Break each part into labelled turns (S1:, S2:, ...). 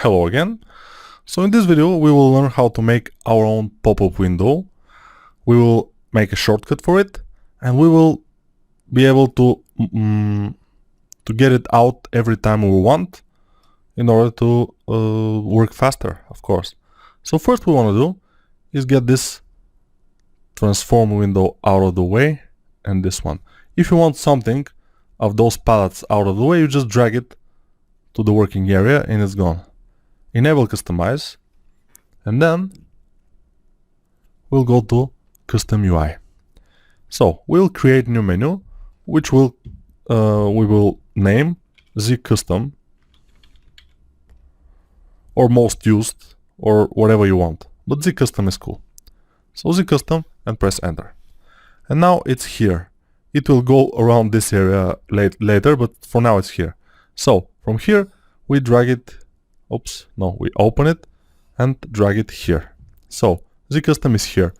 S1: Hello again. So in this video we will learn how to make our own pop-up window. We will make a shortcut for it and we will be able to get it out every time we want in order to work faster, of course. So first we want to do is get this transform window out of the way and this one. If you want something of those palettes out of the way, you just drag it to the working area and it's gone. Enable customize and then we'll go to custom UI. So we'll create new menu which will we will name Z custom or most used or whatever you want, but Z custom is cool. So Z custom and press enter. And now it's here. It will go around this area later, but for now it's here. So from here we drag it, we open it and drag it here. So Z custom is here.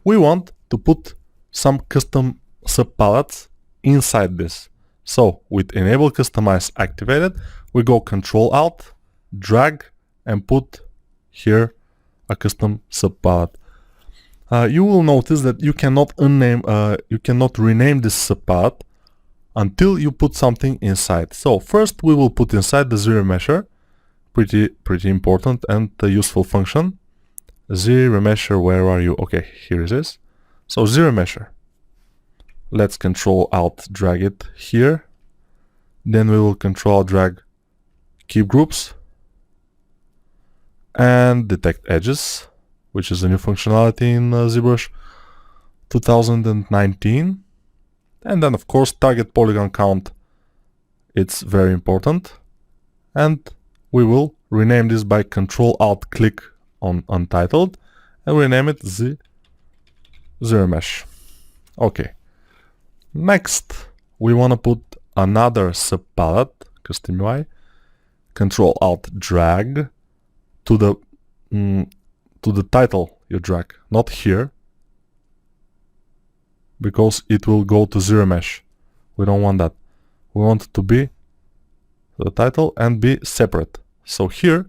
S1: We want to put some custom subpalettes inside this. So with enable customize activated, we go Control Alt, drag and put here a custom subpalette. You will notice that you cannot rename this subpalette until you put something inside. So first we will put inside the Z-remesher, pretty important and a useful function. Z-remesher, where are you? Okay, here it is. So Z-remesher. Let's Control Alt drag it here. Then we will Control Alt drag keep groups and detect edges, which is a new functionality in ZBrush 2019. And then of course target polygon count, it's very important. And we will rename this by Control Alt click on untitled and rename it Z-remesh. Okay. Next we want to put another subpalette, custom UI, Control Alt drag to the title you drag, not here, because it will go to Z-remesh. We don't want that. We want it to be the title and be separate. So here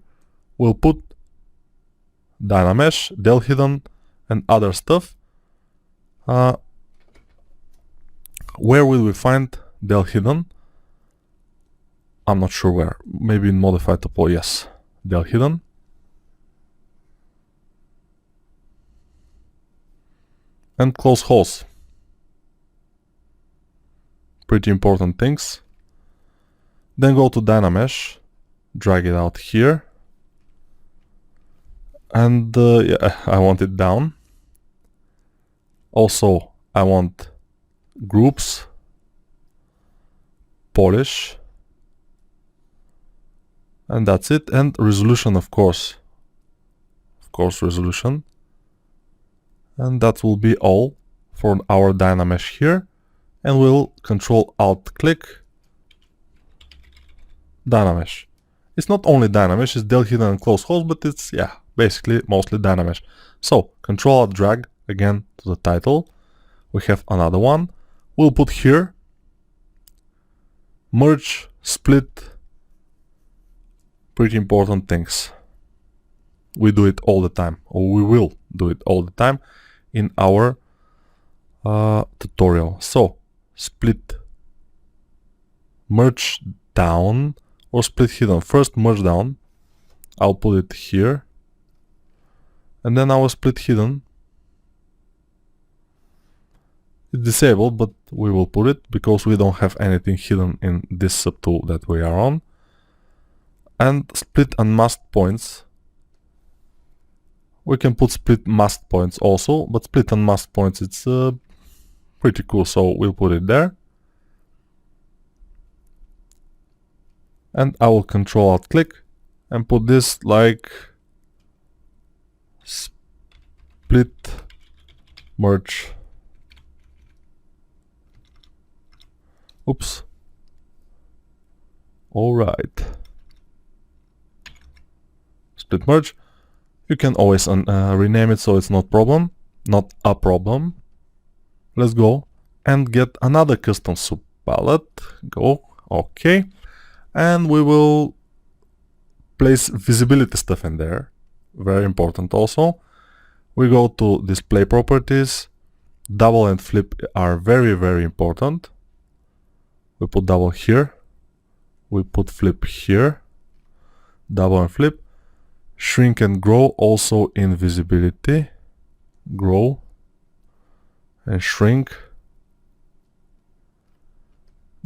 S1: we'll put Dynamesh, del hidden and other stuff. Where will we find del hidden? I'm not sure where. Maybe in modify topo. Yes, del hidden. And close holes. Pretty important things. Then go to Dynamesh, drag it out here. And yeah, I want it down. Also, I want groups, polish, and that's it. And resolution, of course resolution. And that will be all for our Dynamesh here. And we'll Control Alt click Dynamesh. It's not only Dynamesh, it's del hidden and close holes, but it's basically mostly Dynamesh. So Control Alt drag again to the title. We have another one. We'll put here merge, split, pretty important things. We do it all the time, or we will do it all the time in our tutorial. So split, merge down or split hidden. First merge down, I'll put it here, and then our split hidden. It's disabled, but we will put it because we don't have anything hidden in this subtool that we are on. And split and masked points. We can put split masked points also, but split and masked points, it's pretty cool, so we'll put it there. And I will Control Alt click and put this like split merge. Oops. Alright. Split merge. You can always rename it, so it's not a problem. Let's go and get another custom subpalette. Go. Okay. And we will place visibility stuff in there. Very important also. We go to display properties. Double and flip are very, very important. We put double here. We put flip here. Double and flip. Shrink and grow also in visibility. Grow and shrink.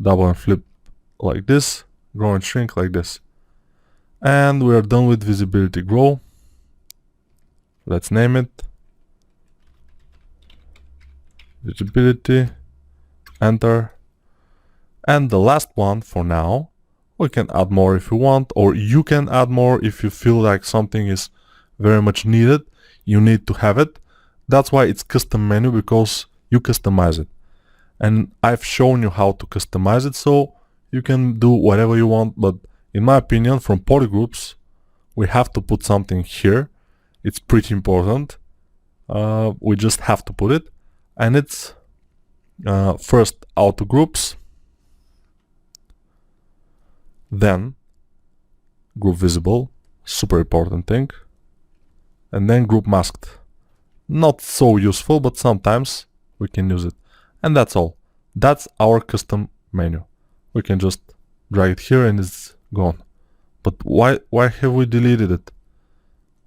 S1: Double and flip like this. Grow and shrink like this. And we are done with visibility grow. Let's name it. Visibility. Enter. And the last one for now, we can add more if you want, or you can add more if you feel like something is very much needed. You need to have it. That's why it's custom menu, because you customize it. And I've shown you how to customize it, so you can do whatever you want. But in my opinion, from polygroups, we have to put something here. It's pretty important. We just have to put it. And it's first auto groups, then group visible, super important thing, and then group masked. Not so useful, but sometimes we can use it. And that's all. That's our custom menu. We can just drag it here and it's gone. But why have we deleted it?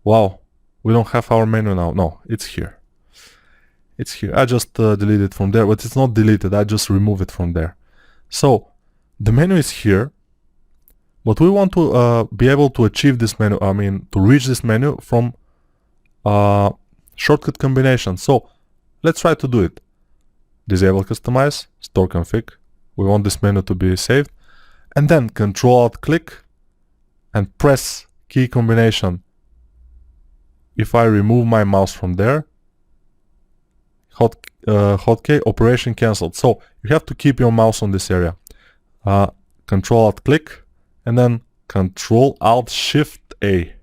S1: Wow, we don't have our menu now. No, it's here. It's here. I just deleted it from there, but it's not deleted. I just remove it from there. So the menu is here, but we want to be able to achieve this menu. I mean, to reach this menu from shortcut combination. So let's try to do it. Disable customize, store config. We want this menu to be saved. And then Control-Alt-Click and press key combination. If I remove my mouse from there, hotkey operation cancelled. So you have to keep your mouse on this area. Control-Alt-Click and then Control-Alt-Shift-A.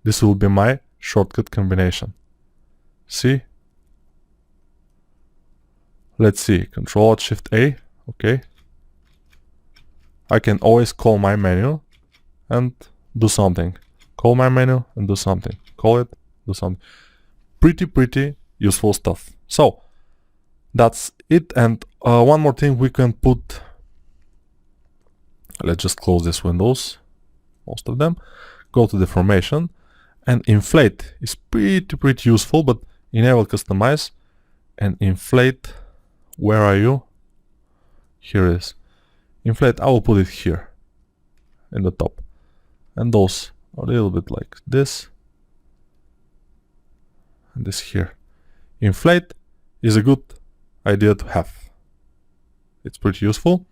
S1: This will be my shortcut combination. See? Let's see. Control-Alt-Shift-A. Okay. I can always call my menu and do something. Call my menu and do something. Call it, do something. Pretty useful stuff. So that's it. And one more thing we can put. Let's just close these windows, most of them. Go to the formation, and inflate is pretty useful. But enable customize and inflate. Where are you? Here it is. Inflate. I will put it here in the top, and those a little bit like this. And this here. Inflate is a good idea to have. It's pretty useful.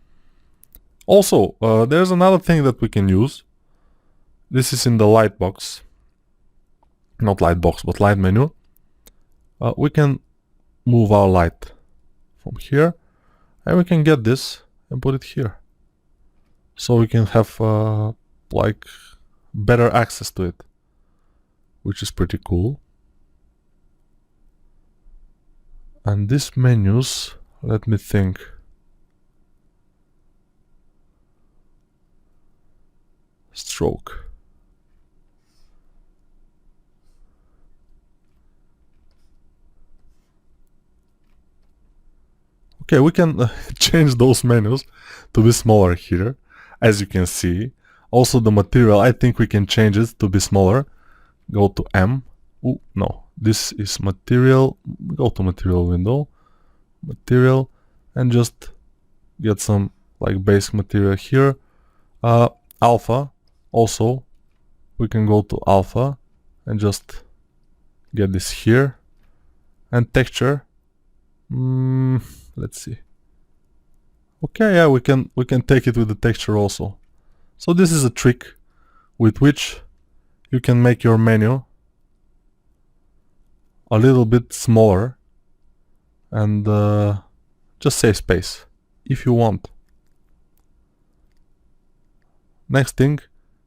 S1: Also, there's another thing that we can use. This is in the light box. Not light box, but light menu. We can move our light from here, and we can get this and put it here. So we can have like better access to it, which is pretty cool. And these menus, let me think. Stroke. Okay, we can change those menus to be smaller here, as you can see. Also the material, I think we can change it to be smaller. Go to M. Oh, no, this is material. Go to material window, material, and just get some like basic material here. Alpha, also we can go to alpha and just get this here. And texture, let's see. Okay, yeah, we can take it with the texture also. So this is a trick with which you can make your menu a little bit smaller and just save space if you want. Next thing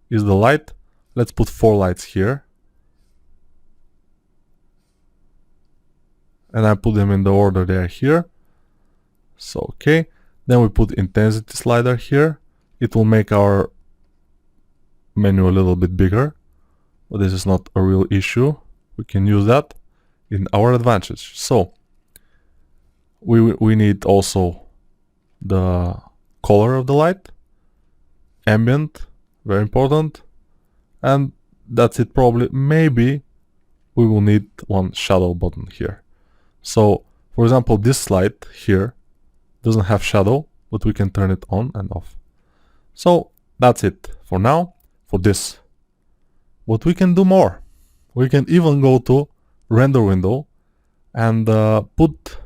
S1: is the light. Let's put 4 lights here. And I put them in the order they are here. So okay. Then we put intensity slider here. It will make our menu a little bit bigger, but this is not a real issue. We can use that in our advantage. So we need also the color of the light, ambient, very important, and that's it probably. Maybe we will need one shadow button here. So for example, this light here doesn't have shadow, but we can turn it on and off. So that's it for now for this. But we can do more. We can even go to render window and put,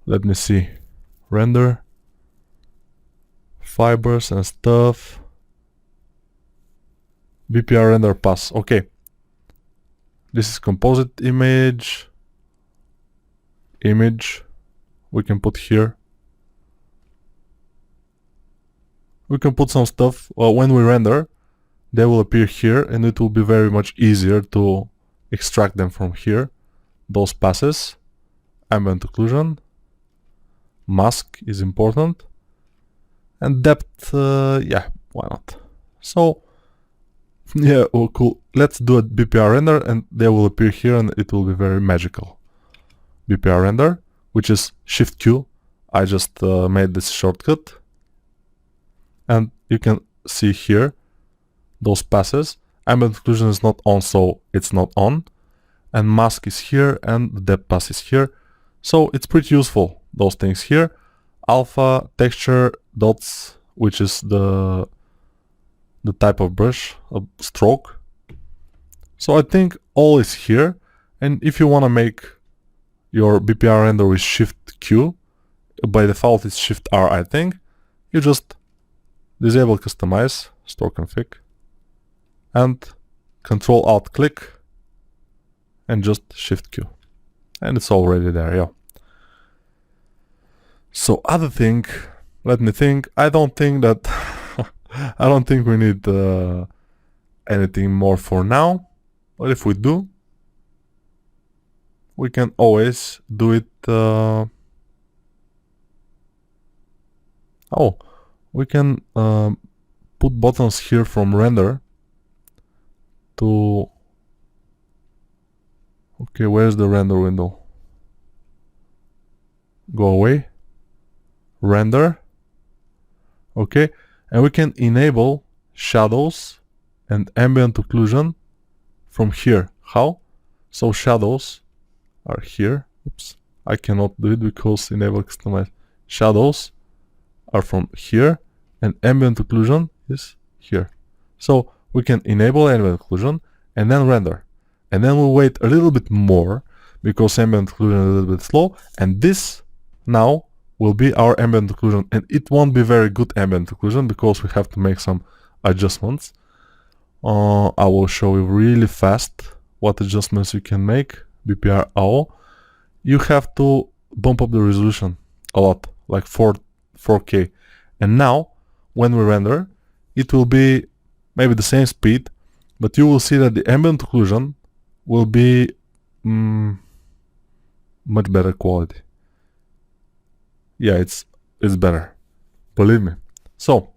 S1: let me see, render fibers and stuff, BPR render pass. Okay, this is composite image. We can put here. We can put some stuff. When we render, they will appear here, and it will be very much easier to extract them from here. Those passes, ambient occlusion, mask is important, and depth, yeah, why not? So yeah, oh, cool. Let's do a BPR render, and they will appear here, and it will be very magical. BPR render, which is Shift Q. I just made this shortcut, and you can see here those passes. Ambient occlusion is not on, so it's not on, and mask is here, and the depth pass is here. So it's pretty useful, those things here. Alpha, texture, dots, which is the type of brush, a stroke. So I think all is here, and if you want to make your BPR render with Shift Q, by default it's Shift R, I think, you just disable customize, store config, and Control Alt click, and just Shift Q, and it's already there. Yeah. So other thing, let me think. I don't think that I don't think we need anything more for now, but if we do, we can always do it. We can put buttons here from render to. Okay, where's the render window? Go away. Render. Okay, and we can enable shadows and ambient occlusion from here. How? So shadows are here. Oops, I cannot do it because enable customize. Shadows are from here, and ambient occlusion is here. So we can enable ambient occlusion and then render, and then we'll wait a little bit more because ambient occlusion is a little bit slow, and this now will be our ambient occlusion, and it won't be very good ambient occlusion because we have to make some adjustments. I will show you really fast what adjustments you can make. BPR AO. You have to bump up the resolution a lot, like 4K. And now, when we render, it will be maybe the same speed, but you will see that the ambient occlusion will be much better quality. Yeah, it's better, believe me. So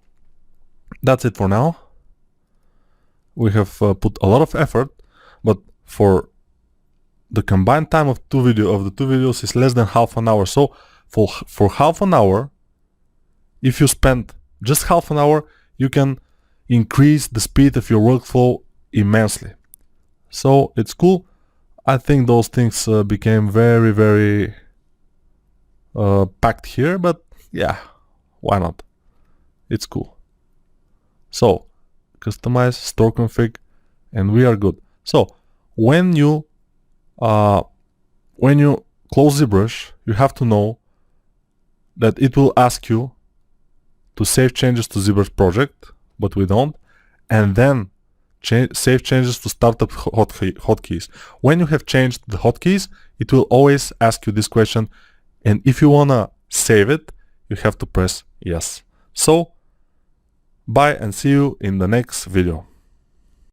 S1: that's it for now. We have put a lot of effort, but for the combined time of the two videos is less than half an hour. So for half an hour, if you spend just half an hour, you can increase the speed of your workflow immensely. So it's cool. I think those things became very, very packed here, but yeah, why not? It's cool. So customize, store config, and we are good. So when you close ZBrush, you have to know that it will ask you to save changes to ZBrush project, but we don't, and then save changes to startup hotkeys. When you have changed the hotkeys, it will always ask you this question, and if you wanna save it, you have to press yes. So bye and see you in the next video.